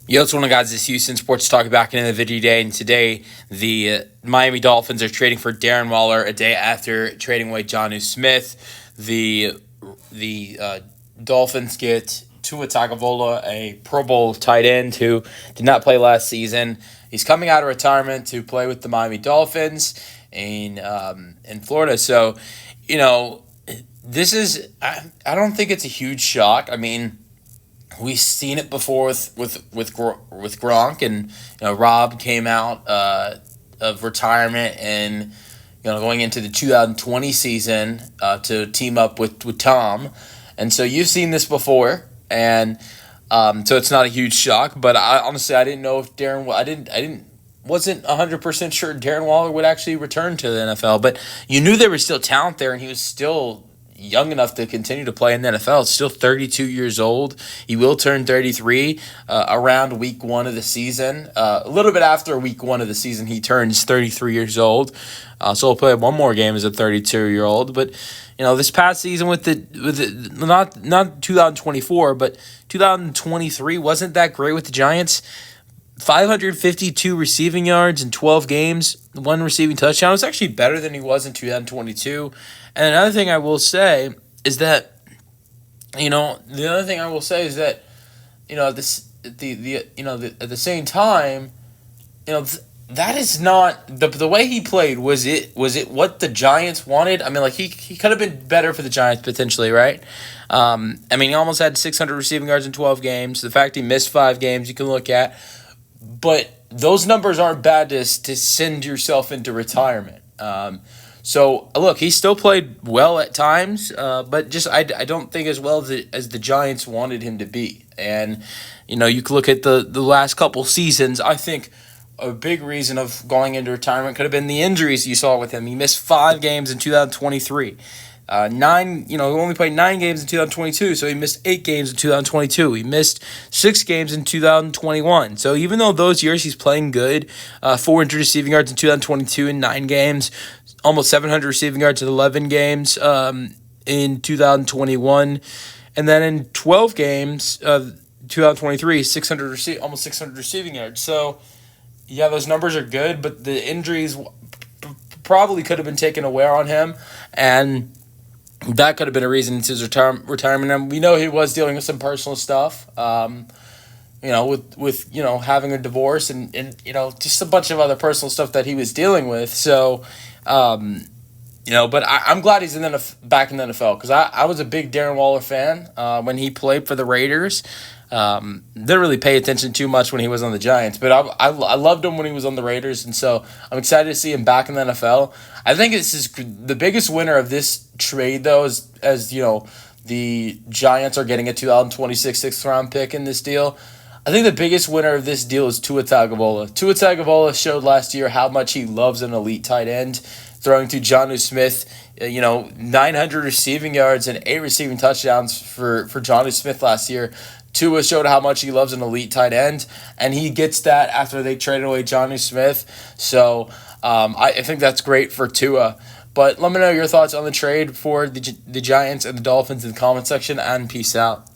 Yo, what's going on, guys? This is Houston Sports Talk back in the video today, and today the Miami Dolphins are trading for Darren Waller a day after trading away Jonnu Smith. The Dolphins get Tua Tagovailoa, a Pro Bowl tight end who did not play last season. He's coming out of retirement to play with the Miami Dolphins in Florida. So, you know, this is I don't think it's a huge shock. I mean, we've seen it before with Gronk, and Rob came out of retirement and going into the 2020 season to team up with Tom, and so you've seen this before, and so it's not a huge shock. But I honestly didn't know if wasn't 100% sure Darren Waller would actually return to the NFL, but you knew there was still talent there, and he was still young enough to continue to play in the NFL. Still 32 years old. He will turn 33 around week 1 of the season. A little bit after week 1 of the season, he turns 33 years old. So he'll play one more game as a 32-year-old. But this past season with the not 2024, but 2023 wasn't that great with the Giants. 552 receiving yards in 12 games, 1 receiving touchdown. It was actually better than he was in 2022. And another thing I will say is that, at the same time, that is not the way he played. Was it what the Giants wanted? I mean, like he could have been better for the Giants potentially, right? He almost had 600 receiving yards in 12 games. The fact he missed 5 games, you can look at. But those numbers aren't bad to send yourself into retirement. So, look, he still played well at times, but just I don't think as well as the Giants wanted him to be. And, you can look at the last couple seasons. I think a big reason of going into retirement could have been the injuries you saw with him. He missed 5 games in 2023. He only played 9 games in 2022, so he missed 8 games in 2022. He missed 6 games in 2021. So even though those years he's playing good, 400 receiving yards in 2022 in 9 games, almost 700 receiving yards in 11 games in 2021, and then in 12 games, 2023, almost 600 receiving yards. So yeah, those numbers are good, but the injuries probably could have been taken away on him, and that could have been a reason to his retirement. And we know he was dealing with some personal stuff, with having a divorce and just a bunch of other personal stuff that he was dealing with. So, but I'm glad he's back in the NFL, because I was a big Darren Waller fan when he played for the Raiders. Didn't really pay attention too much when he was on the Giants, but I loved him when he was on the Raiders, and so I'm excited to see him back in the NFL. I think this is the biggest winner of this trade, though, as the Giants are getting a 2026 6th-round pick in this deal. I think the biggest winner of this deal is Tua Tagovailoa. Tua Tagovailoa showed last year how much he loves an elite tight end, throwing to Jonnu Smith, 900 receiving yards and 8 receiving touchdowns for Jonnu Smith last year. Tua showed how much he loves an elite tight end, and he gets that after they traded away Jonnu Smith. So I think that's great for Tua. But let me know your thoughts on the trade for the Giants and the Dolphins in the comment section, and peace out.